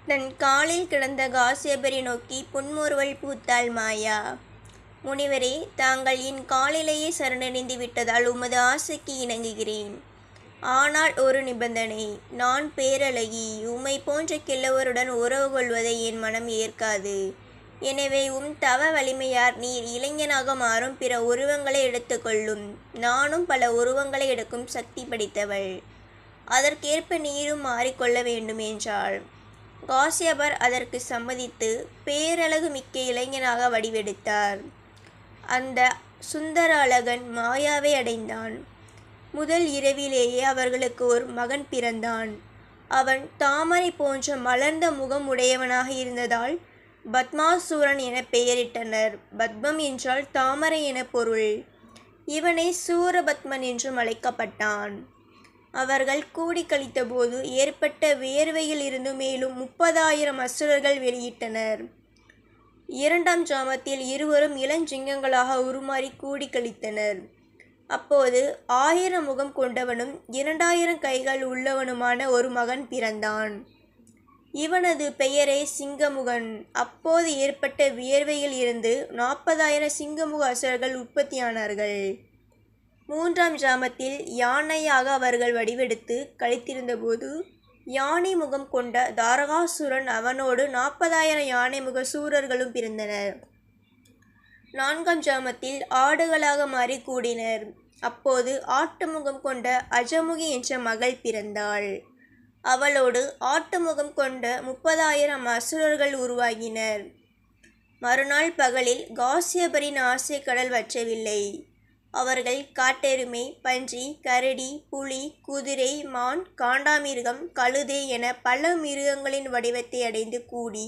தன் காலில் கிடந்த காசியபரை நோக்கி புன்முறுவல் பூத்தாள் மாயா. முனிவரே, தாங்கள் என் காலிலேயே சரணடைந்து விட்டதால் உமது ஆசைக்கு இணங்குகிறேன். ஆனால் ஒரு நிபந்தனை. நான் பேரழகி. உம்மை போன்ற கிழவருடன் உறவு கொள்வதை என் மனம் ஏற்காது. எனவே தவ வலிமையார் நீர் இளைஞனாக மாறும் பிற உருவங்களை எடுத்துக்கொள்ளும். நானும் பல உருவங்களை எடுக்கும் சக்தி படைத்தவள். அதற்கேற்ப நீரும் மாறிக்கொள்ள வேண்டும் என்றாள். காசியபர் அதற்கு சம்மதித்து பேரழகு மிக்க இளைஞனாக வடிவெடுத்தார். அந்த சுந்தர அழகன் மாயாவை அடைந்தான். முதல் இரவிலேயே அவர்களுக்கு ஒரு மகன் பிறந்தான். அவன் தாமரை போன்ற மலர்ந்த முகம் உடையவனாக இருந்ததால் பத்மாசூரன் என பெயரிட்டனர். பத்மம் என்றால் தாமரை என பொருள். இவனை சூரபத்மன் என்றும் அழைக்கப்பட்டான். அவர்கள் கூடி கழித்தபோது ஏற்பட்ட வேர்வையில் இருந்து மேலும் 30,000 அசுரர்கள் வெளியிட்டனர். 2ஆம் ஜாமத்தில் இருவரும் இளஞ்சிங்கங்களாக உருமாறி கூடி கழித்தனர். அப்போது 1000 முகம் கொண்டவனும் 2000 கைகள் உள்ளவனுமான ஒரு மகன் பிறந்தான். இவனது பெயரே சிங்கமுகன். அப்போது ஏற்பட்ட வியர்வையில் இருந்து 40,000 சிங்கமுக அசுரர்கள் உற்பத்தியானார்கள். 3ஆம் ஜாமத்தில் யானையாக அவர்கள் வடிவெடுத்து கழித்திருந்தபோது யானை முகம் கொண்ட தாரகாசுரன் அவனோடு 40,000 யானை முக சூரர்களும் பிறந்தனர். 4ஆம் ஜாமத்தில் ஆடுகளாக மாறி கூடினர். அப்போது ஆட்டு முகம் கொண்ட அஜமுகி என்ற மகள் பிறந்தாள். அவளோடு ஆட்டு முகம் கொண்ட 30,000 அசுரர்கள் உருவாகினர். மறுநாள் பகலில் காசியபரின் ஆசை கடல் வற்றவில்லை. அவர்கள் காட்டெருமை, பன்றி, கரடி, புலி, குதிரை, மான், காண்டாமிருகம், கழுதை என பல மிருகங்களின் வடிவத்தை அடைந்து கூடி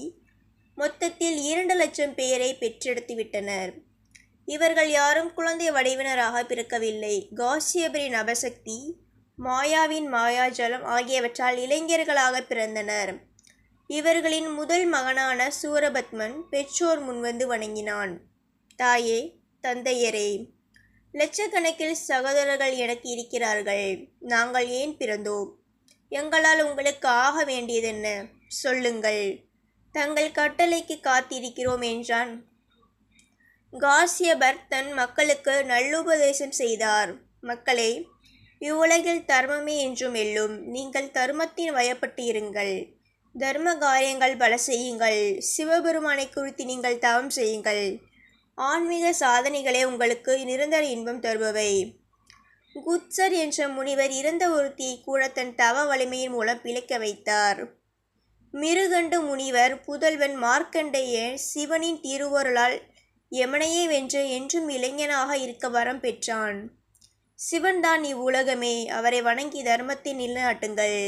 மொத்தத்தில் 2 லட்சம் பேரை பெற்றெடுத்து விட்டனர். இவர்கள் யாரும் குழந்தை வடிவினராக பிறக்கவில்லை. காசியபரின் அபசக்தி, மாயாவின் மாயாஜலம் ஆகியவற்றால் இளைஞர்களாக பிறந்தனர். இவர்களின் முதல் மகனான சூரபத்மன் பெற்றோர் முன்வந்து வணங்கினான். தாயே, தந்தையரே, லட்சக்கணக்கில் சகோதரர்கள் எனக்கு இருக்கிறார்கள். நாங்கள் ஏன் பிறந்தோம்? எங்களால் உங்களுக்கு ஆக வேண்டியதென்ன? சொல்லுங்கள். தங்கள் கட்டளைக்கு காத்திருக்கிறோம் என்றான். காசியபர் தன் மக்களுக்கு நல்லுபதேசம் செய்தார். மக்களே, இவ்வுலகில் தர்மமே என்றும் வெல்லும். நீங்கள் தர்மத்தின் வயப்பட்டு இருங்கள். தர்ம காரியங்கள் பல செய்யுங்கள். சிவபெருமானை குறித்து நீங்கள் தவம் செய்யுங்கள். ஆன்மீக சாதனைகளே உங்களுக்கு நிரந்தர இன்பம் தருபவை. குத்சர் என்ற முனிவர் இறந்த ஒருத்தியை கூட தன் தவ வலிமையின் மூலம் பிழைக்க வைத்தார். மிருகண்டு முனிவர் புதல்வன் மார்க்கண்டேயன் சிவனின் திருவருளால் யமனையே வென்று என்றும் இளைஞனாக இருக்க வரம் பெற்றான். சிவன்தான் இவ்வுலகமே. அவரை வணங்கி தர்மத்தை நிலைநாட்டுங்கள்.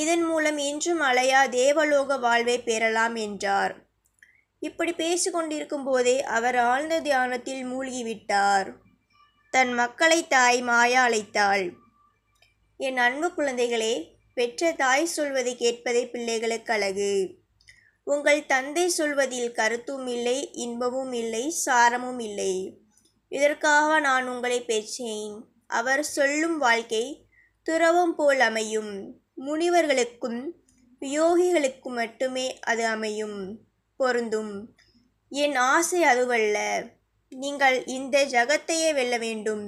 இதன் மூலம் என்றும் அலையா தேவலோக வாழ்வை பெறலாம் என்றார். இப்படி பேசிக்கொண்டிருக்கும் போதே அவர் ஆழ்ந்த தியானத்தில் மூழ்கிவிட்டார். தன் மக்களை தாய் மாயா அழைத்தாள். என் அன்பு குழந்தைகளே, பெற்ற தாய் சொல்வதை கேட்பதே பிள்ளைகளுக்கு அழகு. உங்கள் தந்தை சொல்வதில் கருத்தும் இல்லை, இன்பமும் இல்லை, சாரமும் இல்லை. இதற்காக நான் உங்களை பெற்றேன். அவர் சொல்லும் வாழ்க்கை துறவம் போல் அமையும். முனிவர்களுக்கும் யோகிகளுக்கும் மட்டுமே அது அமையும், பொருந்தும். என் ஆசை அதுவல்ல. நீங்கள் இந்த ஜகத்தையே வெல்ல வேண்டும்.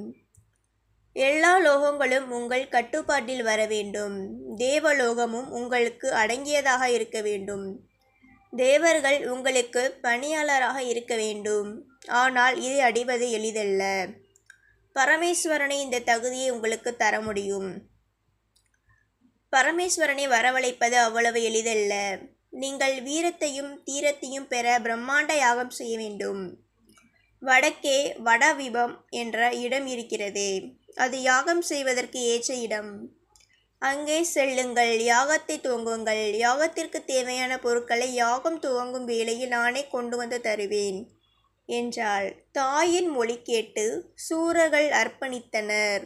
எல்லா லோகங்களும் உங்கள் கட்டுப்பாட்டில் வர வேண்டும். தேவலோகமும் உங்களுக்கு அடங்கியதாக இருக்க வேண்டும். தேவர்கள் உங்களுக்கு பணியாளராக இருக்க வேண்டும். ஆனால் இதை அடைவது எளிதல்ல. பரமேஸ்வரனை இந்த தகுதியை உங்களுக்கு தர முடியும். பரமேஸ்வரனை வரவழைப்பது அவ்வளவு எளிதல்ல. நீங்கள் வீரத்தையும் தீரத்தையும் பெற பிரம்மாண்ட யாகம் செய்ய வேண்டும். வடக்கே வடவிபம் என்ற இடம் இருக்கிறது. அது யாகம் செய்வதற்கு ஏற்ற இடம். அங்கே செல்லுங்கள். யாகத்தை துவங்குங்கள். யாகத்திற்கு தேவையான பொருட்களை யாகம் துவங்கும் வேளையில் நானே கொண்டு வந்து தருவேன் என்றாள். தாயின் மொழி கேட்டு சூரர்கள் அர்ப்பணித்தனர்.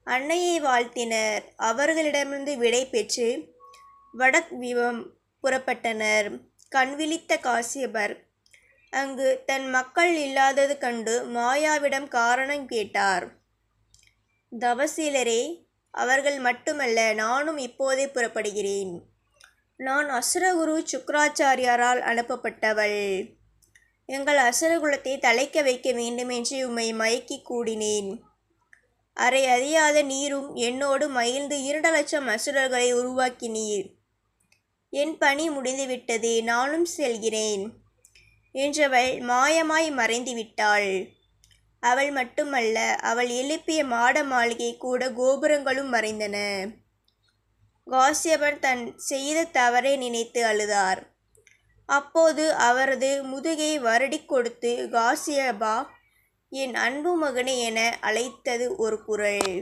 அன்னையை வாழ்த்தினர். அவர்களிடமிருந்து விடை பெற்று வடவிபம் புறப்பட்டனர். கண்விழித்த காசியபர் அங்கு தன் மக்கள் இல்லாதது கண்டு மாயாவிடம் காரணம் கேட்டார். தவசீலரே, அவர்கள் மட்டுமல்ல, நானும் இப்போதே புறப்படுகிறேன். நான் அசுரகுரு சுக்ராச்சாரியாரால் அனுப்பப்பட்டவள். எங்கள் அசுரகுலத்தை தலைக்க வைக்க வேண்டுமென்று உம்மை மயக்கி கூடினேன். அரை அறியாத நீரும் என்னோடு மகிழ்ந்து 2,00,000 அசுரர்களை உருவாக்கினீர். என் பணி முடிந்துவிட்டது, நானும் செல்கிறேன் என்றவள் மாயமாய் மறைந்துவிட்டாள். அவள் மட்டுமல்ல, அவள் எழுப்பிய மாட மாளிகை கூட கோபுரங்களும் மறைந்தன. காசியபர் தன் செய்த தவறை நினைத்து அழுதார். அப்போது அவரது முதுகை வருடிக் கொடுத்து, காசியபா, என் அன்பு மகனே என அழைத்தது ஒரு குரல்.